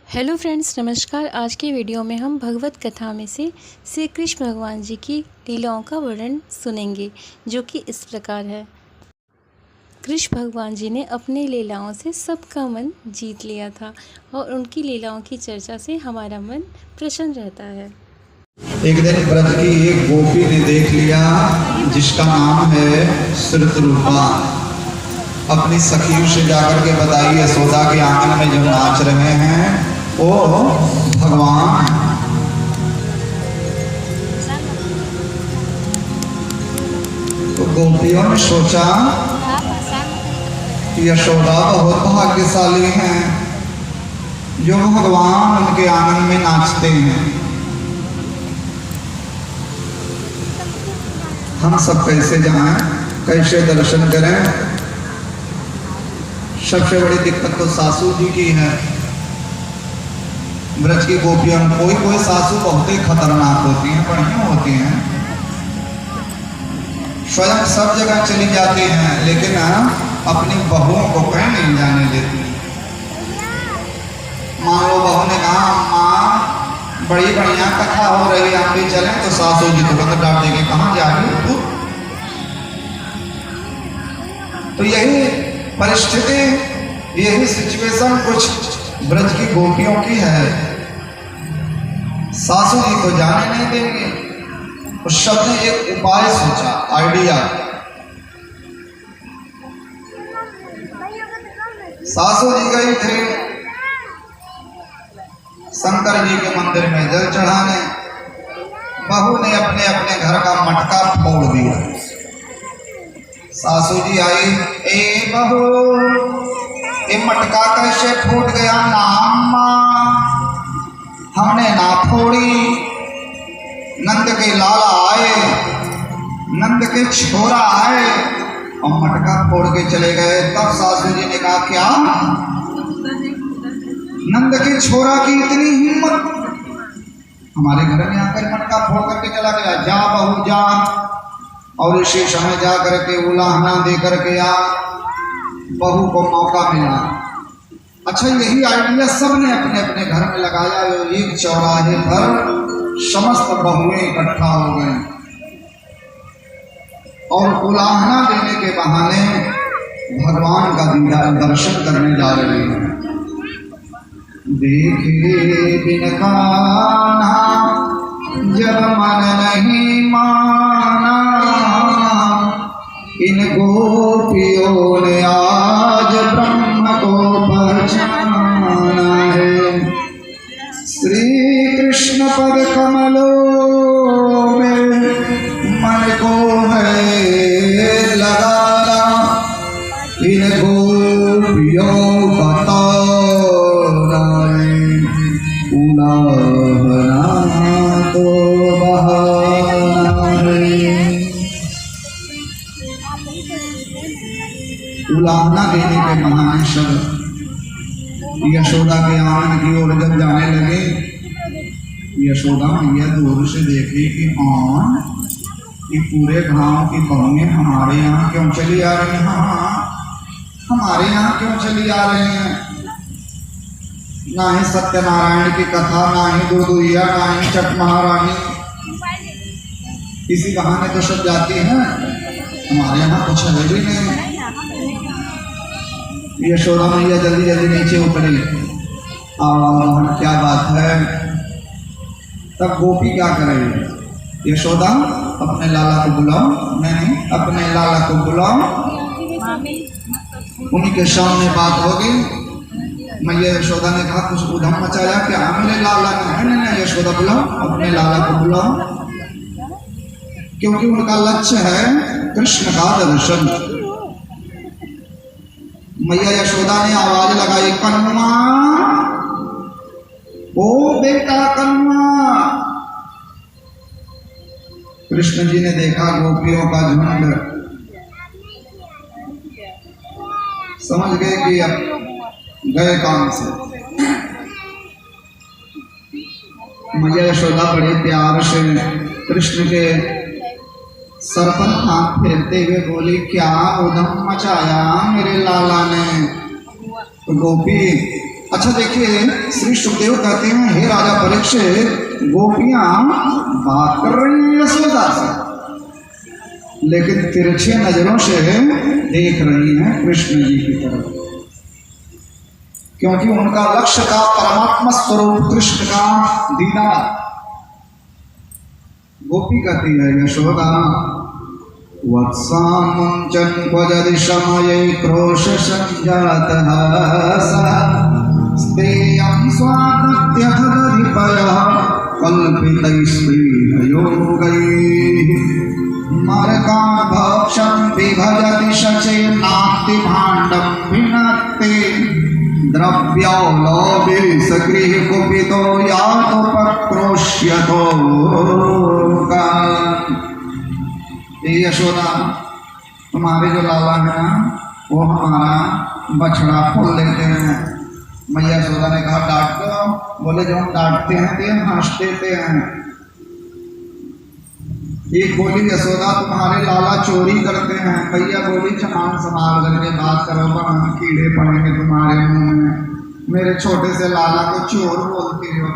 Hello friends, नमस्कार। आज के वीडियो में हम भगवत कथा में से श्री कृष्ण भगवान जी की लीलाओं का वर्णन सुनेंगे, जो कि इस प्रकार है। कृष्ण भगवान जी ने अपने लीलाओं से सबका मन जीत लिया था और उनकी लीलाओं की चर्चा से हमारा मन प्रसन्न रहता है। एक दिन ब्रज की एक गोपी ने देख लिया जिसका नाम है श्रुतरूपा। अपनी सखियों से जाकर के बताई यशोदा के आंगन में जो नाच रहे हैं वो भगवान। तो गोपियों ने सोचा कि यशोदा बहुत भाग्यशाली हैं जो भगवान उनके आंगन में नाचते हैं। हम सब कैसे जाएं, कैसे दर्शन करें? सबसे बड़ी दिक्कत तो सासू जी की है। ब्रज की गोपियां कोई सासू बहुत ही खतरनाक होती हैं, बढ़िया होती हैं, स्वयं सब जगह चली जाती हैं, लेकिन अपनी बहुओं को कहीं नहीं जाने देती। माँ वो बहू ने कहा, माँ बड़ी बढ़िया कथा हो रही है, आप भी चलें, तो सासू जी तुरंत डांट देंगे, कहाँ जा रही तू? तो यही परिस्थिति, यही सिचुएशन कुछ ब्रज की गोपियों की है। सासू जी को जाने नहीं देंगे। उस शब्द ने एक उपाय सोचा, आइडिया। सासू जी गई थे शंकर जी के मंदिर में जल चढ़ाने। बहू ने अपने अपने घर का मटका फोड़ दिया। सासू जी आई, ए बहू, ये मटका कैसे फूट गया? नाम हमने ना फोड़ी, नंद के लाला आए, नंद के छोरा आए और मटका फोड़ के चले गए। तब सासू जी ने कहा, क्या नंद के छोरा की इतनी हिम्मत, हमारे घर में आकर मटका फोड़ करके चला गया? जा बहू जा, और इसी समय जा करके उलाहना दे करके आ। बहू को मौका मिला। अच्छा, यही आइडिया सबने अपने अपने घर में लगाया। एक चौराहे पर समस्त बहुएं इकट्ठा हो गए और उलाहना देने के बहाने भगवान का दीदार दर्शन करने जा रहे हैं। देखे बिन कान्हा जब मन नहीं माना, इन गोपियों ने आज ब्रह्म को पहचाना है। श्री कृष्ण पद कमलों में मन को है लगाना, इन गोपियों का ताना उलाहना तो बहाना है। उलाहना देने के बहाने सब यशोदा के आंगन की ओर जब जाने लगे, यशोदा मैया दूर से देखी कि कौन ये पूरे गांव की बहुएं हमारे यहाँ क्यों चली आ रही हैं? हाँ, हमारे यहाँ क्यों चली आ रही हैं? ना ही सत्यनारायण की कथा, ना ही दुर्दुइया, ना ही चट महारानी, इसी बहाने तो सब जाती हैं। हमारे यहाँ कुछ है भी नहीं। यशोदा मैया जल्दी जल्दी नीचे उतरी। क्या बात है? तब गोपी क्या करेगी? यशोदा अपने लाला को बुलाओ। नहीं, अपने लाला को बुलाओ, उन्हीं के सामने बात होगी। मैया यशोदा ने कहा, कुछ उधम मचाया क्या मेरे लाला ने? नहीं, यशोदा बुलाओ, अपने लाला को बुलाओ, क्योंकि उनका लक्ष्य है कृष्ण का दर्शन। मैया यशोदा ने आवाज लगाई, कन्वा, ओ बेटा कन्वा। कृष्ण जी ने देखा गोपियों का झुंड, समझ गए कि अब गए काम से। मैया यशोदा बड़े प्यार से कृष्ण के सर पर हाथ फेरते हुए बोली, क्या उधम मचाया मेरे लाला ने? तो गोपी अच्छा देखिए, श्री सुखदेव कहते हैं, हे राजा परीक्षित, गोपियां बात कर रही हैं यशोदा से, लेकिन तिरछे नजरों से देख रही हैं कृष्ण जी की तरफ, क्योंकि उनका लक्ष्य का परमात्मा स्वरूप कृष्ण का दीदार। गोपी कहती है, यशोदा वत्सामुञ्चन् क्वजति समये क्रोश संजातः स्तेयं स्वातत्यथदधिपयः कल्पितैस्त्रीहयोगैः मरकाभक्षं विभजति शचेनास्ति भाण्डं विनक्ते द्रव्यौलोभे सगृह कुपितो यातोपक्रोश्यतो। यशोदा, तुम्हारे जो लाला है ना, वो हमारा बछड़ा खोल लेते हैं। मैया यशोदा ने कहा, डांट दो। बोले, जो हम डांटते हैं तो हंस देते हैं। एक बोली, यशोदा तुम्हारे लाला चोरी करते हैं। भैया बोली, चमान संभाल करके बात करो, वरना कीड़े पड़ेंगे तुम्हारे मुंह में। मेरे छोटे से लाला को चोर बोलती हो।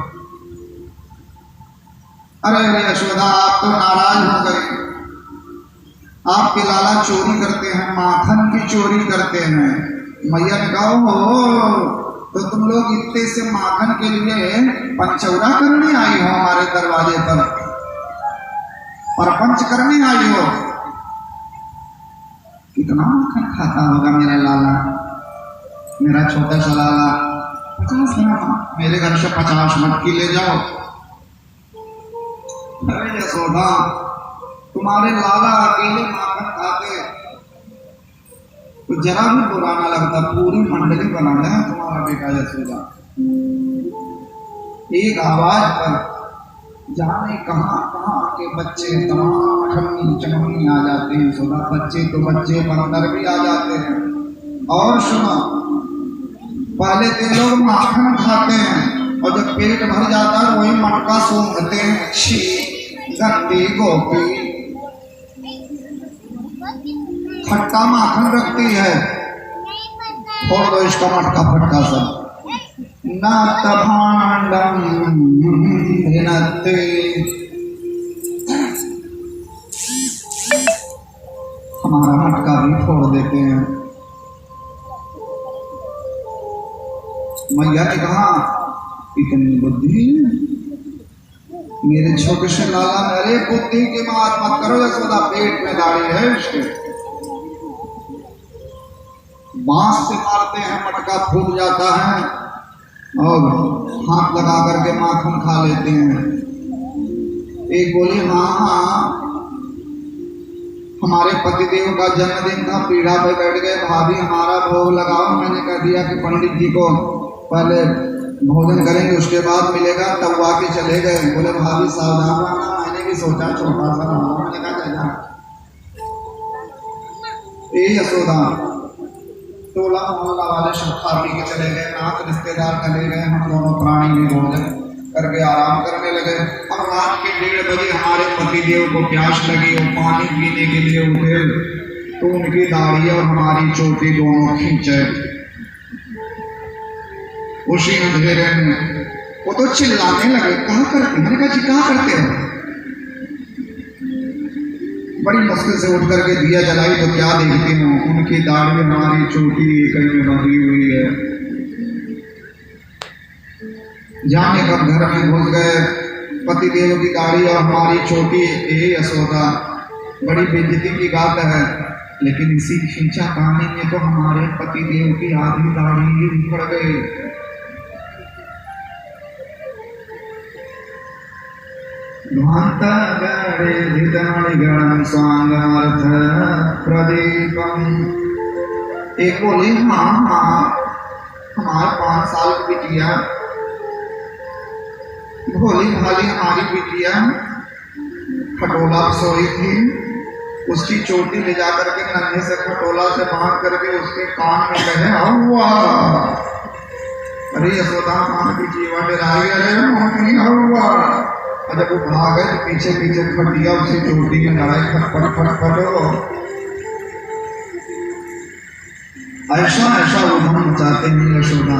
अरे यशोदा, आप तो नाराज हो गई। आपके लाला चोरी करते हैं, माखन की चोरी करते हैं। मैया ने कहा, हो तो तुम लोग इतने से माखन के लिए पंचौरा करने आई हो हमारे दरवाजे पर, परपंच करने आई हो। कितना माखन खाता होगा मेरा लाला, मेरा छोटा सा लाला। 50 ग्राम मेरे घर से 50 मटकी ले जाओ। अरे यशोदा, तुम्हारे लाला अकेले माखन खाते तो जरा भी बुरा ना लगता, पूरी मंडली बना है तुम्हारा बेटा यशोदा। एक आवाज पर जाने कहां कहां के बच्चे तमाम ठम्मी चमनी आ जाते हैं यशोदा। बच्चे तो बच्चे, बंदर भी आ जाते हैं। और सुनो, पहले तो लोग माखन खाते हैं और जब पेट भर जाता है वही मटका सूंघते हैं। छी गंदी गोपी, खट्टा माखन रखती है। छोड़ दो इसका मटका फटका सब। न तभांडम भिनत्ते, हमारा मटका भी फोड़ देते हैं। मैया ने कहा, इतनी बुद्धि मेरे छोटे से लाला। मेरे बुद्धि की बात मत करो यशोदा, पेट में दाढ़ी है इसके। बांस से मारते हैं, मटका फूट जाता है और हाथ लगा करके माखन खा लेते हैं। एक बोली, हाँ हमारे पतिदेव का जन्मदिन था, पीढ़ा पे बैठ गए, भाभी हमारा भोग लगाओ। मैंने कह दिया कि पंडित जी को पहले भोजन करेंगे, उसके बाद मिलेगा, तब आके चले गए। बोले, भाभी सावधान रहना। मैंने भी सोचा छोटा सा रहा, मैंने कहा चला। यशोदा, टोला मोहल्ला वाले सब खा पी के चले गए, नात रिश्तेदार चले गए, हम दोनों प्राणी भी भोजन करके आराम करने लगे। और रात के 1:30 बजे हमारे पतिदेव को प्यास लगी और पानी पीने के लिए उठे तो उनकी दाढ़ी और हमारी चोटी दोनों खींचे। उसी अंधेरे में वो तो चिल्लाने लगे, कहा करते? मैंने कहा, जी कहा करते हो? बड़ी मुश्किल से उठ करके दिया जलाई तो क्या देखती हूँ, उनकी दाढ़ी हमारी चोटी कहीं में बंधी हुई है। जाने कब घर में घुस गए, पतिदेव की दाढ़ी और हमारी चोटी। यशोदा, बड़ी बेइज्जती की बात है, लेकिन इसी खींचा पानी में तो हमारे पतिदेव की आधी दाढ़ी उखड़ गई। एक बोली, हाँ हमारे 5 साल की बिटिया, भोली भाली हमारी बिटिया खटोला सोई थी, उसकी चोटी ले जा करके नन्हे से खटोला से बांध करके उसके कान में कहे, हुआ। अरे यशोदा, कान की जीवा डराई, अरे हुआ। और जब वो भागे तो पीछे पीछे खटिया उसी चोटी में लड़ाई, खटपट खटपट। ऐसा ऐसा उधम मचाते हैं यशोदा।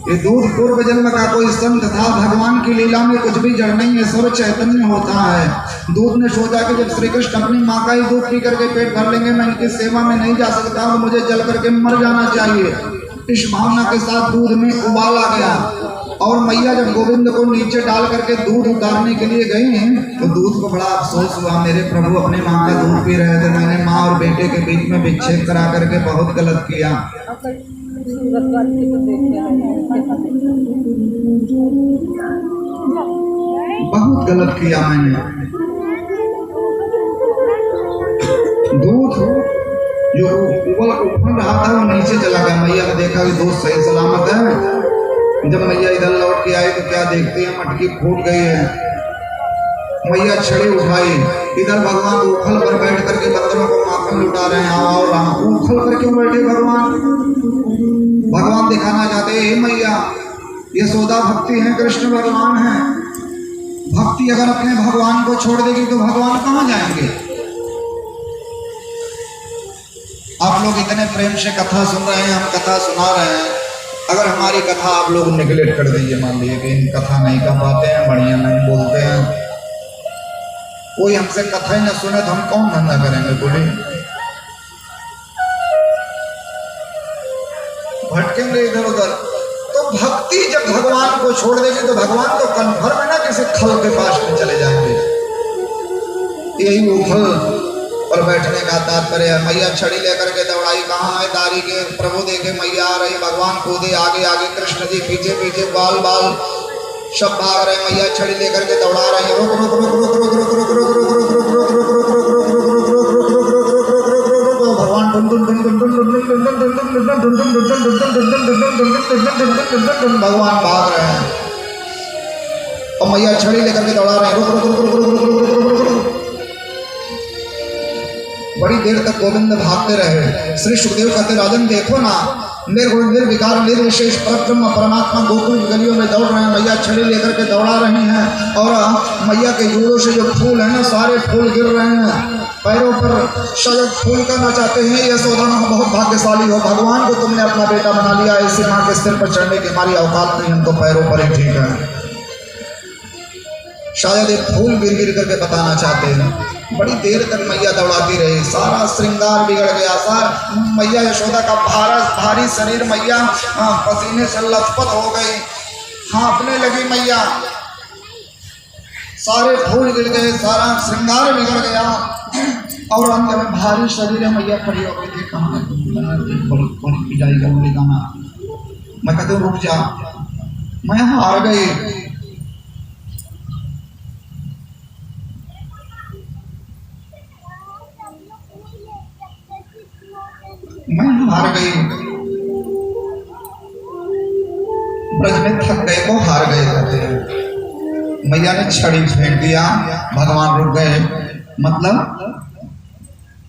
ये दूध पूर्व जन्म का कोई संत था। भगवान की लीला में कुछ भी जड़ नहीं है, सब चैतन्य होता है। दूध ने सोचा कि जब श्री कृष्ण अपनी माँ का ही दूध पी करके पेट भर लेंगे, मैं इनकी सेवा में नहीं जा सकता और मुझे जल करके मर जाना चाहिए। इस भावना के साथ दूध में उबाल आ गया और मैया जब गोविंद को नीचे डाल करके दूध उतारने के लिए गई तो दूध को बड़ा अफसोस हुआ, मेरे प्रभु अपनी माँ का दूध पी रहे थे, मैंने माँ और बेटे के बीच में विच्छेद करा करके बहुत गलत किया। बहुत गलत किया मैंने। दूध जो उबल रहा था वो नीचे चला गया। मैया ने देखा कि दूध सही सलामत है। जब मैया इधर लौट के आई तो क्या देखती है, मटकी फूट गई है। मैया छड़ी उठाई, इधर भगवान उखल पर बैठ करके बंदरों को माखन लुटा रहे हैं। और उखल पर क्यों बैठे भगवान? भगवान दिखाना चाहते हैं मैया यशोदा भक्ति है, कृष्ण भगवान है। भक्ति अगर अपने भगवान को छोड़ देगी तो भगवान कहाँ जाएंगे? आप लोग इतने प्रेम से कथा सुन रहे हैं, हम कथा सुना रहे हैं। अगर हमारी कथा आप लोग निगलेक्ट कर दीजिए, मान लीजिए कि कथा नहीं कर पाते हैं, बढ़िया नहीं बोलते हैं, कोई हमसे कथा ही ना सुने तो हम कौन धंधा करेंगे? बोले भटकेंगे इधर उधर। तो भक्ति जब भगवान को छोड़ देगी तो भगवान तो कन्फर्म है ना किसी खल के पास में चले जाएंगे। यही उखल पर बैठने का तात्पर्य है। मैया छड़ी लेकर के दौड़ाई, कहाँ है दारी के प्रभु देखे मैया आ रही, भगवान कूदे आगे आगे, कृष्ण जी पीछे पीछे, बाल बाल सब भाग रहे। मैया छड़ी लेकर के दौड़ा रहे हैं। रुक रुक रुक रुक रुक रुक रुक रुक रुक रुक रुक रुक रुक रुक रुक रुक भगवान भाग रहे हैं और मैया छड़ी लेकर के दौड़ा रहे हैं। रुक रुक रुक रुक रुक रुक रुक रुक रुक। बड़ी देर तक गोविंद भागते रहे। श्री सुखदेव कहते राजन देखो ना, निर्गुण निर्विकार निर्विशेष परब्रह्म परमात्मा गोकुल गलियों में दौड़ रहे हैं। मैया छड़ी लेकर के दौड़ा रही हैं और मैया के जोड़ों से जो फूल है ना सारे फूल गिर रहे हैं। पैरों पर शायद फूल करना चाहते हैं। यशोदा बहुत भाग्यशाली हो, भगवान को तुमने अपना बेटा बना लिया। ऐसी माँ के सिर पर चढ़ने की हमारी औकात नहीं, हम तो पैरों पर ही ठीक है। शायद एक फूल गिर गिर करके बताना चाहते हैं। बड़ी देर तक मैया दौड़ाती रही, सारा श्रृंगार बिगड़ गया। सार मैया यशोदा का भारी शरीर, मैया पसीने से लथपथ हो गई, हाँफने लगी मैया। सारे फूल गिर गए, सारा श्रृंगार बिगड़ गया और अंत में भारी शरीर है। मैया खड़ी हो गई थी, कहाँ जाएगा बोले कहाँ? मैं कहते रुक जा, मैं हार गई। मैं हार गई, ब्रज में थक गए को हार गए कहते हैं। मैया ने छड़ी फेंक दिया, भगवान रुक गए। मतलब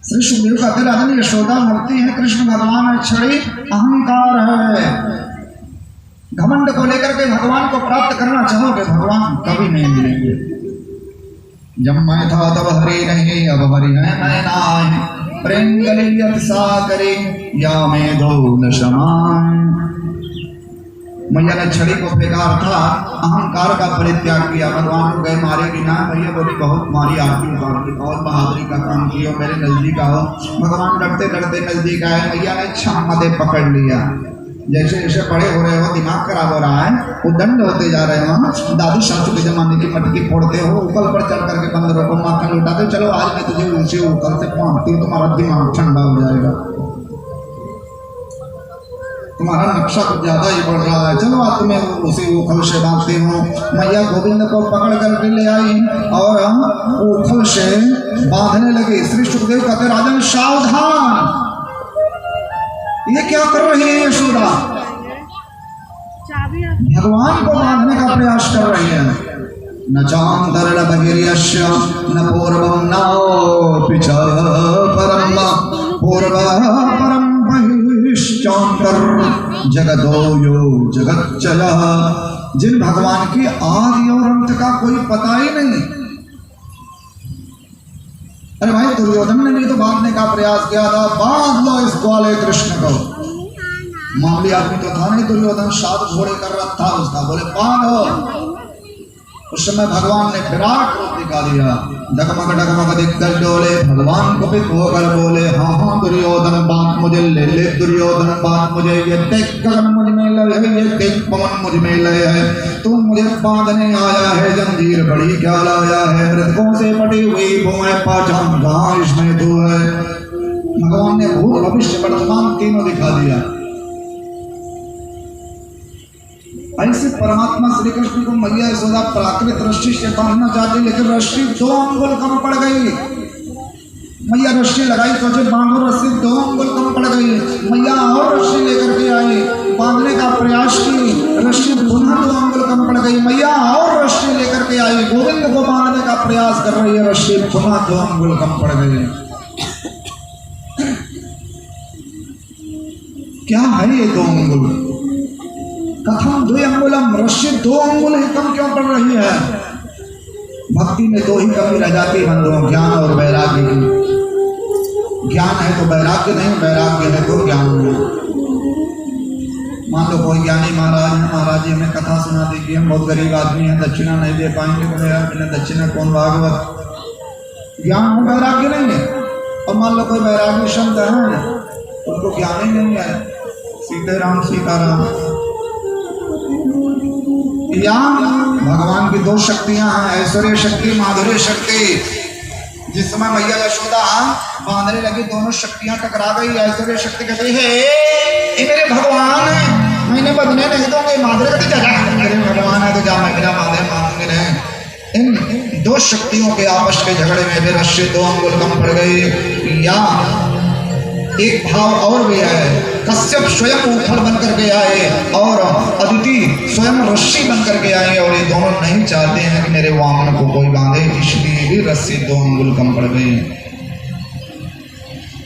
श्री सुखदेव कहते राजन यशोदा मूर्ति है, कृष्ण भगवान है, छड़ी अहंकार है। घमंड को लेकर के भगवान को प्राप्त करना चाहोगे, भगवान कभी नहीं मिलेंगे। जब मैं था तब हरि नहीं, अब हरि है मैं नाय। प्रेम गलियत सागरे या में दो न समान। मैया ने छड़ी को फेंका था, अहंकार का परित्याग किया। भगवान को गए मारेगी ना, भैया बोली बहुत मारी आपकी बात, बहुत बहादुरी का काम किया, मेरे नजदीक आओ। भगवान डरते डरते नजदीक आए। मैया ने छामदे पकड़ लिया। जैसे जैसे बड़े हो रहे हो, दिमाग खराब हो रहा है, वो दंड होते जा रहे हो। दादी सासू के जमाने की मटकी फोड़ते हो, उकल पर चढ़ करके बंदरों को माखन लुटाते। चलो आज मैं तुझे ऊंचे उकल से पहुंचती हूँ, तुम्हारा दिमाग ठंडा हो जाएगा। तुम्हारा नक्शा कुछ ज्यादा ही बढ़ रहा है, चलो आज तुम्हें उसी उखल से बांधती हूँ। मैया गोविंद को पकड़ करके ले आई और उखल से बांधने लगी। श्री सुखदेव कहते राजन सावधान, ये क्या कर रही है यशोदा? भगवान को बांधने का प्रयास कर रही है। न चांदर बहिर्यस्य न पूर्वम न पिछा परम पूर्व परम बहिश्चांतर जगतो यो जगत चला। जिन भगवान की आदि और अंत का कोई पता ही नहीं। अरे भाई दुर्योधन ने भी तो बांधने का प्रयास किया था, बांध लो इस ग्वाले कृष्ण को। मामूली आदमी तो था नहीं, दुर्योधन 7 घोड़े कर रहा था उसका, बोले बांधो। उस समय भगवान ने विराट रूप दिखा दिया, डगमग दिग्गज डोले, भगवान को भी होकर बोले हाँ हाँ दुर्योधन बांध मुझे, ले ले दुर्योधन बांध मुझे, ये देख गगन मुझ में लय है, ये देख पवन मुझ में लय है, तू मुझे बांधने आया है, जंजीर बड़ी क्या लाया है, मृतकों से पटी हुई भूमि पहचान कहाँ इसमें तू है। भगवान ने भूत भविष्य वर्तमान तीनों दिखा दिया। ऐसे परमात्मा श्री कृष्ण को मैया यशोदा प्राकृत रस्सी से बांधना चाहती, लेकिन रस्सी 2 अंगुल कम पड़ गई। मैया रस्सी लगाई, सोचे बांधो, रस्सी 2 अंगुल कम पड़ गई। मैया और रस्सी लेकर के आई, बांधने का प्रयास की, रस्सी पुनः 2 अंगुल कम पड़ गई। मैया और रस्सी लेकर के आई, गोविंद को बांधने का प्रयास कर रही है, रस्सी पुनः 2 अंगुल कम पड़ गई। क्या है ये 2 अंगुल? कथम 2 अंगुलम, रस्सी 2 अंगुल ही कम क्यों पड़ रही है? भक्ति में 2 ही कमी रह जाती बंधुओं, ज्ञान और वैराग्य की। ज्ञान है तो वैराग्य नहीं, वैराग्य है तो ज्ञान नहीं। मान लो कोई ज्ञानी महाराज है, महाराज जी हमें कथा सुना दीजिए, हम बहुत गरीब आदमी हैं, दक्षिणा नहीं दे पाएंगे, बोले यार बिना दक्षिणा कौन भागवत। ज्ञान है, वैराग्य नहीं है। और मान लो कोई वैराग्य शब्द है, उनको ज्ञान ही नहीं है, सीताराम सीताराम। या भगवान की 2 शक्तियां हैं, ऐश्वर्य शक्ति, माधुर्य शक्ति। जिस समय मैया यशोदा बांधने लगी, दोनों शक्तियां टकरा गई। ऐश्वर्य शक्ति कहती है ये मेरे भगवान है, मैंने बदने नहीं दूंगे। माधुर्य कहती जा, मेरे भगवान है तो जा, मैं बिना बांधे मानूंगी नहीं। इन 2 शक्तियों के आपस के झगड़े में भी रस्सी 2 अंगुल कम पड़ गई। या एक भाव और भी है, कश्यप स्वयं उखड़ बन करके आए और अदिति स्वयं रस्सी बन करके आए, और ये दोनों नहीं चाहते हैं कि मेरे वामन को कोई बांधे, इसलिए भी रस्सी 2 अंगुल कम पड़ गई।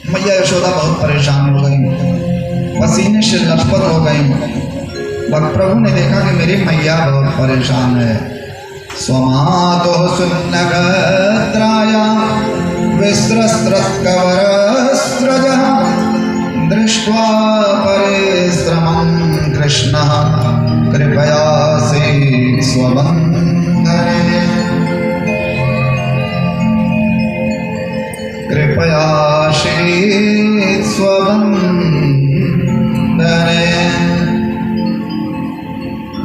मैया यशोदा बहुत परेशान हो गई, पसीने से लथपथ हो गई। प्रभु ने देखा कि मेरी मैया बहुत परेशान है। स्वमातो सुन्नगत्राया विस्त्रस्त्रकवरस्त्रजः दृष्ट्वा परिश्रमं कृष्णः कृपयासीत् स्वबन्धने, कृपयासीत् स्वबन्धने।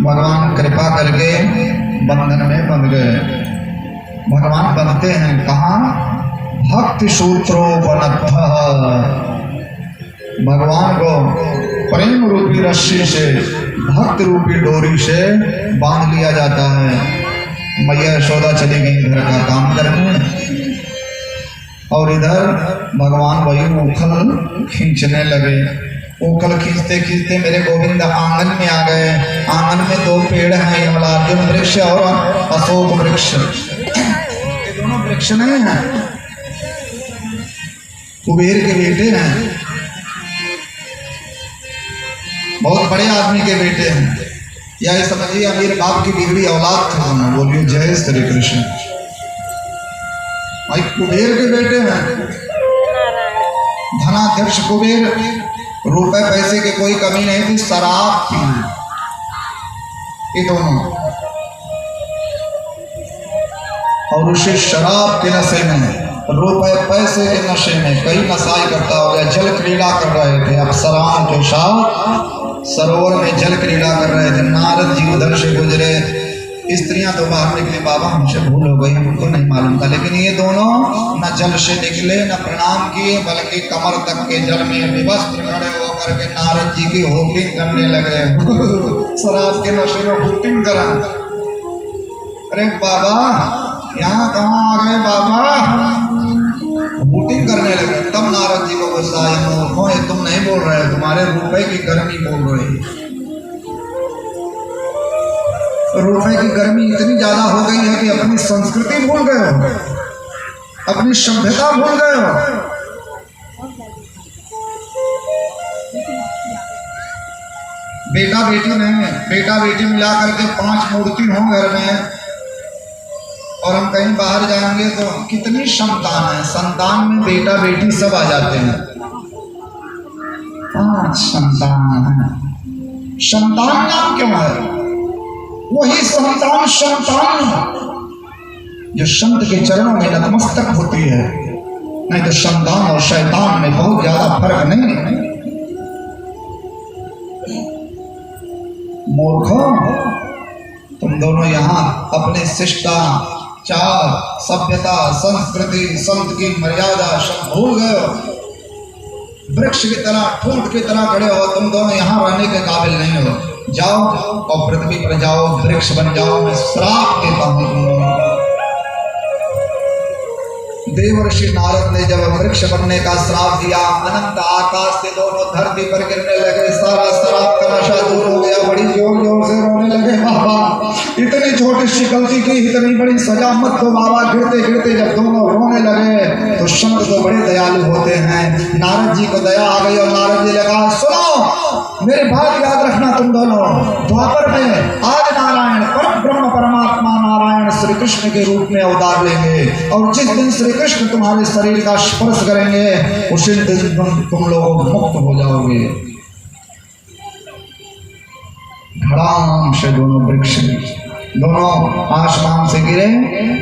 भगवान कृपा करके बंधन में बंध गए। भगवान बंधते हैं कहाँ? भक्ति सूत्रोपनत्थ। भगवान को प्रेम रूपी रस्सी से, भक्त रूपी डोरी से बांध लिया जाता है। मैया यशोदा चली गई घर का काम करने, और इधर भगवान वही उखल खींचने लगे। उखल खींचते खींचते मेरे गोविंद आंगन में आ गए। आंगन में 2 पेड़ हैं, यमलार्जुन वृक्ष और अशोक वृक्ष। ये दोनों वृक्ष नहीं हैं, कुबेर के बेटे हैं, बहुत बड़े आदमी के बेटे हैं। या ये समझिए अमीर बाप की बिगड़ी औलाद थे दोनों। बोलिए जय श्री कृष्ण। भाई कुबेर के बेटे हैं, धनाध्यक्ष कुबेर। रुपए पैसे की कोई कमी नहीं थी, शराब पी ये दोनों, और उसी शराब के नशे में, रुपए पैसे के नशे में कई नशा इकट्ठा हो गया। जल क्रीड़ा कर रहे थे अप्सराओं के साथ, सरोवर में जल क्रीड़ा कर रहे थे। नारद जी उधर से गुजरे, स्त्रियां तो बाहर निकली, बाबा हमसे भूल हो गई, हमको नहीं मालूम था। लेकिन ये दोनों न जल से निकले, न प्रणाम किए, बल्कि कमर तक के जल में विवस्त्र खड़े होकर के नारद जी की होटिंग करने लगे। शराब के नशे में होटिंग करा। अरे बाबा यहाँ कहाँ आ गए बाबा? होटिंग करने लगे। तब नारद जी को गुस्सा आया, मूर्खों ये तुम नहीं बोल रहे, तुम्हारे रुपए की गर्मी बोल रही। रुपए की गर्मी इतनी ज्यादा हो गई है कि अपनी संस्कृति भूल गए हो, अपनी सभ्यता भूल गए हो। बेटा बेटी नहीं है, बेटा बेटी मिला करके 5 मूर्ति हो घर में, और हम कहीं बाहर जाएंगे तो कितनी संतान है, संतान में बेटा बेटी सब आ जाते हैं। 5 संतान है। संतान नाम क्यों है? वही संतान जो संत के चरणों में नतमस्तक होती है। नहीं तो संतान और शैतान में बहुत ज्यादा फर्क नहीं है। मूर्खों, तुम दोनों यहाँ अपने शिष्टाचार, सभ्यता, संस्कृति, संत की मर्यादा सब भूल गए हो। वृक्ष की तरह, ठूंठ की तरह खड़े हो। तुम दोनों यहाँ रहने के काबिल नहीं हो। जाओ और पृथ्वी पर जाओ, वृक्ष बन जाओ। मैं श्राप देता हूँ तुम दोनों को। देवर्षि नारद ने जब वृक्ष बनने का श्राप दिया, अनंत आकाश से दोनों धरती पर गिरने लगे। सारा शराब का नशा दूर हो गया। बड़ी जोर जोर से रोने लगे। बाबा, इतनी छोटी सी गलती की, इतनी बड़ी सजा मत दो बाबा। गिरते गिरते जब दोनों रोने लगे तो संत तो बड़े दयालु होते हैं। नारद जी को दया आ गई और नारद जी ने कहा, सुनो मेरी बात याद रखना तुम दोनों। द्वापर में आज नारायण परम ब्रह्म परमात्मा नारायण श्री कृष्ण के रूप में अवतार लेंगे और जिस दिन श्री कृष्ण तुम्हारे शरीर का स्पर्श करेंगे उसी दिन तुम लोग मुक्त हो जाओगे। धड़ाम से दोनों वृक्ष, दोनों आसमान से गिरे,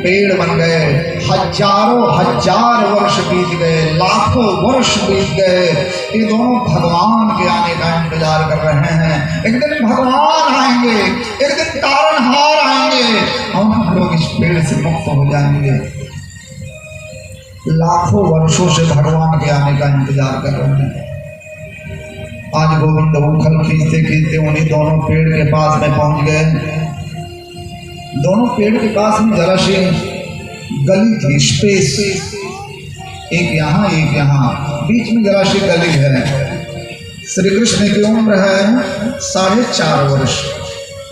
पेड़ बन गए। हजारों हजार वर्ष बीत गए, लाखों वर्ष बीत गए। ये दोनों भगवान के आने का इंतजार कर रहे हैं। एक दिन भगवान आएंगे, एक दिन तारणहार आएंगे और हम लोग इस पेड़ से मुक्त हो जाएंगे। लाखों वर्षों से भगवान के आने का इंतजार कर रहे हैं। आज गोविंद उखल खींचते खींचते उन्हीं दोनों पेड़ के पास में पहुंच गए। दोनों पेड़ के पास में जरा सी गली थी, स्पेस, एक यहाँ एक यहाँ, बीच में जरा सी गली है। श्री कृष्ण की उम्र है 4.5 वर्ष।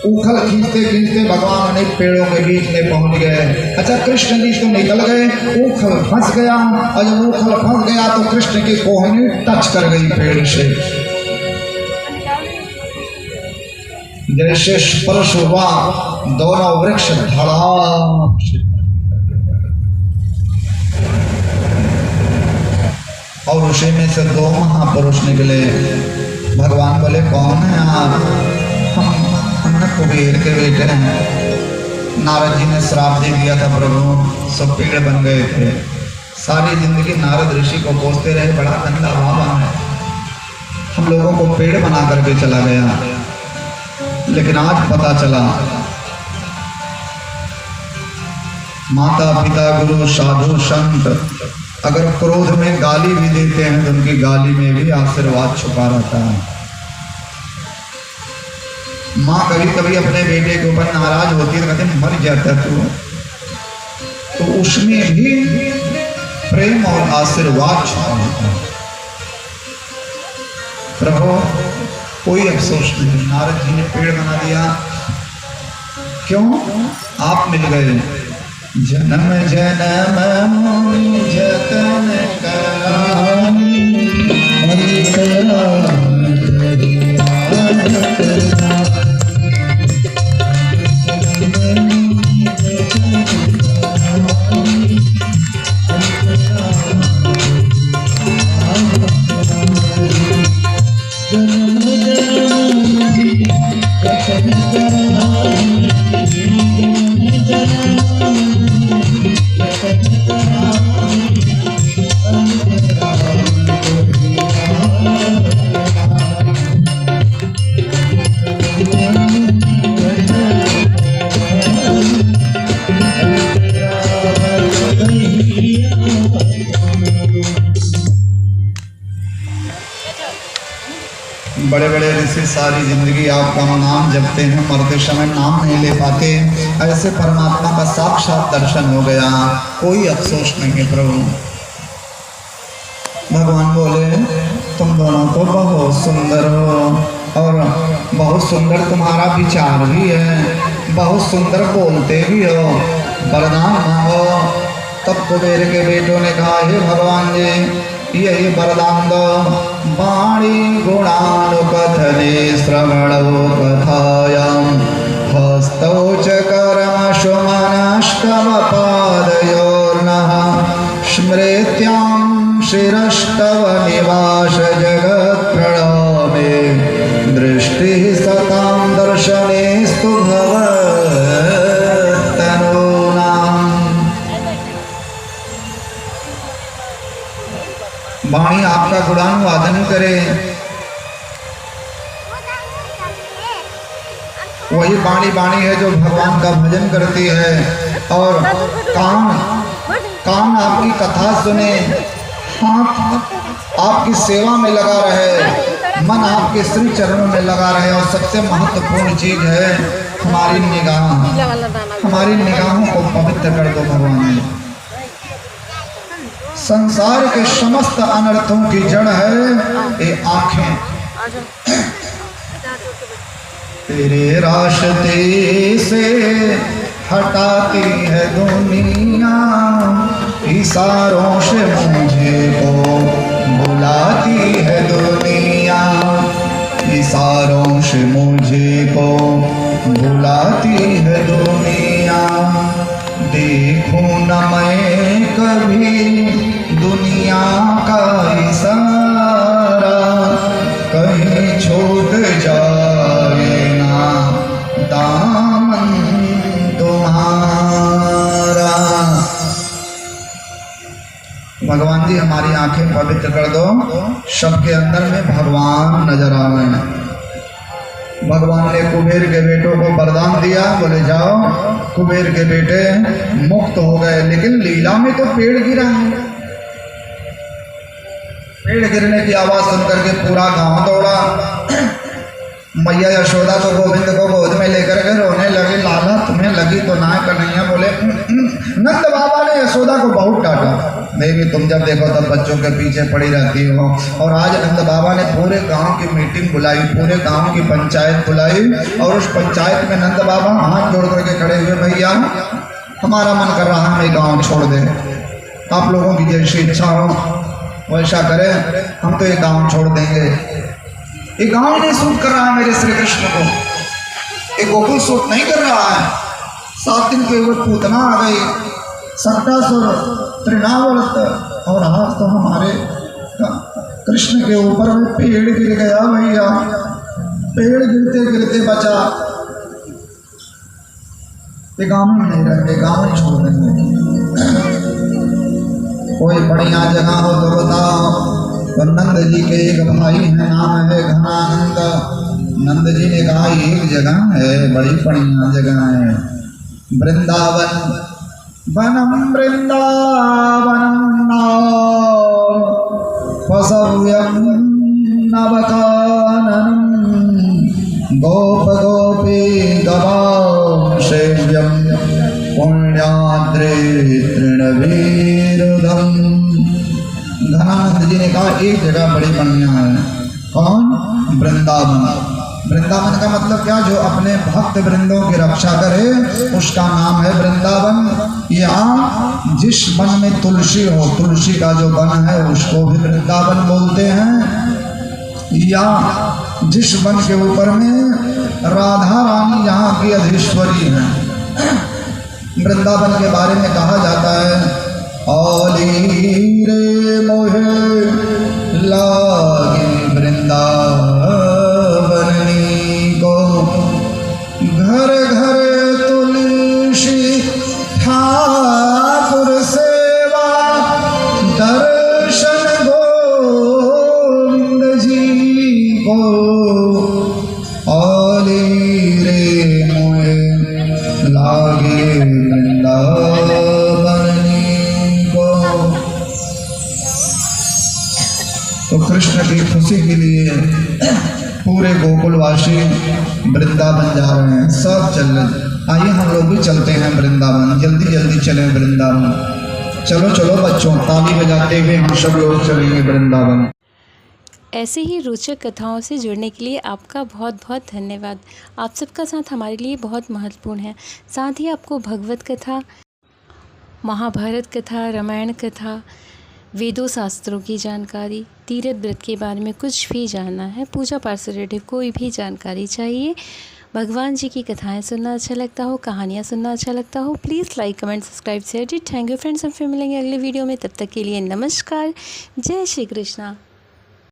उखल खींचते खींचते भगवान अनेक पेड़ों के बीच में पहुंच गए। अच्छा, कृष्ण जी तो निकल गए, उखल फंस गया और जब उखल फंस गया तो कृष्ण की कोहनी टच कर गई पेड़ से। जैसे स्पर्श हुआ दोनों वृक्ष धड़ाम से और उसी में से 2 महापुरुष निकले। भगवान बोले, कौन है आप? हम कुबेर के बेटे हैं। नारद जी ने श्राप दे दिया था प्रभु, सब पेड़ बन गए थे। सारी जिंदगी नारद ऋषि को कोसते रहे, बड़ा गंदा बाबा है, हम लोगों को पेड़ बना करके चला गया। लेकिन आज पता चला माता पिता गुरु साधु संत अगर क्रोध में गाली भी देते हैं तो उनकी गाली में भी आशीर्वाद छुपा रहता है। माँ कभी कभी अपने बेटे के ऊपर नाराज होती है, कहते मर जाता तू, तो उसमें भी प्रेम और आशीर्वाद छुपा होता है। प्रभु कोई अफसोस नहीं, नारद जी ने पेड़ बना दिया। क्यों? आप मिल गए। जन्म जन्म जतन करानी बड़े बड़े ऋषि सारी जिंदगी आपका नाम जपते हैं, मरते समय नाम नहीं ले पाते। ऐसे परमात्मा का साक्षात दर्शन हो गया, कोई अफसोस नहीं है प्रभु। भगवान बोले, तुम दोनों तो बहुत सुंदर हो और बहुत सुंदर तुम्हारा विचार भी है, बहुत सुंदर बोलते भी हो, वरदान मांगो। तब कुबेर के बेटों ने कहा, हे भगवान जी यही वरदान दो। वाणी गुणानुकथने श्रवणो कथायां हस्तौ च कर्मसु मनस्तव पादयोर्नः स्मृत्यां शिरस्तव निवास जगत् प्रणव दृष्टि सतां दर्शनेस्तु भवत्तनूनाम्। वाणी आपका गुणानुवादन करे, वही वाणी वाणी है जो भगवान का भजन करती है। और कान आपकी कथा सुने, हाथ आपकी सेवा में लगा रहे, मन आपके श्री चरणों में लगा रहे। और सबसे महत्वपूर्ण चीज है हमारी निगाह। हमारी निगाहों को पवित्र कर दो भगवान। संसार के समस्त अनर्थों की जड़ है ये आंखें। तेरे रास्ते से हटाती है दुनिया, इशारों से मुझे को बुलाती है दुनिया, इशारों से मुझे को बुलाती है दुनिया। देखूं न मैं कभी दुनिया का इशारा, कहीं छूट जाए ना दामन तुम्हारा। भगवान जी हमारी आंखें पवित्र कर दो, सबके अंदर में भगवान नजर आवे। भगवान ने कुबेर के बेटों को वरदान दिया, बोले जाओ कुबेर के बेटे मुक्त हो गए। लेकिन लीला में तो पेड़ गिरा है। पेड़ गिरने की आवाज सुनकर के पूरा गांव दौड़ा। मैया यशोदा तो गोविंद को गोद में लेकर के रोने लगी। लाला तुम्हें लगी तो ना कन्हैया। बोले नंद बाबा ने यशोदा को बहुत डांटा। देवी तुम जब देखो तब बच्चों के पीछे पड़ी रहती हो। और आज नंद बाबा ने पूरे गांव की मीटिंग बुलाई, पूरे गांव की पंचायत बुलाई। और उस पंचायत में नंद बाबा हाथ जोड़ करके खड़े हुए, भैया हमारा मन कर रहा है गाँव छोड़ दे, आप लोगों की जैसी इच्छा हो वैसा करें, हम तो ये गाँव छोड़ देंगे। ये गाँव नहीं सूट कर रहा है मेरे श्री कृष्ण को, ये गोकुल सूट नहीं कर रहा है। 7 दिन के ऊपर पूतना आ गई, सट्टासुर तृणावर्त, और आज तो हमारे कृष्ण के ऊपर में पेड़ गिर गया। भैया पेड़ गिरते गिरते बचा। ये गाँव में नहीं रहेंगे, गाँव ही छोड़ देंगे। कोई बढ़िया जगह हो तो बताओ। तो नंद जी के एक भाई है, नाम है घनानंद। नंद जी ने कहा एक जगह है, बड़ी बढ़िया जगह है, वृंदावन। वनम वृंदावनम पशव्यम नवकाननम, गोप गोपी गवां सेव्यम, पुण्याद्रे तृणवीरुधम। धनानंद जी ने कहा एक जगह बड़ी बढ़िया है। कौन? वृंदावन। वृंदावन का मतलब क्या? जो अपने भक्त वृंदों की रक्षा करे उसका नाम है वृंदावन। यहाँ जिस वन में तुलसी हो, तुलसी का जो वन है उसको भी वृंदावन बोलते हैं। या जिस वन के ऊपर में राधा रानी यहाँ की अधीश्वरी है। वृंदावन के बारे में कहा जाता है, औली रे मोहे लागे वृंदावनी को, घर घर तुलसी ठाकुर सेवा, दर्शन गोविंद जी को। औली रे मोहे लागे वृंदावनी को। तो कृष्ण की खुशी के लिए पूरे गोकुलवासी वृंदावन जा रहे हैं, सब चल रहे। आइए हम लोग भी चलते हैं वृंदावन, जल्दी जल्दी चलें वृंदावन। चलो चलो बच्चों, ताली बजाते हुए हम सब लोग चलेंगे वृंदावन। ऐसे ही रोचक कथाओं से जुड़ने के लिए आपका बहुत बहुत धन्यवाद। आप सबका साथ हमारे लिए बहुत महत्वपूर्ण है। साथ ही आपको भगवत कथा, महाभारत कथा, रामायण कथा, वेदों शास्त्रों की जानकारी, तीर्थ व्रत के बारे में कुछ भी जानना है, पूजा पाठ से रिलेटेड कोई भी जानकारी चाहिए, भगवान जी की कथाएं सुनना अच्छा लगता हो, कहानियाँ सुनना अच्छा लगता हो, please like comment subscribe share. Thank you friends, हम फिर मिलेंगे अगले वीडियो में। तब तक के लिए नमस्कार, जय श्री कृष्णा।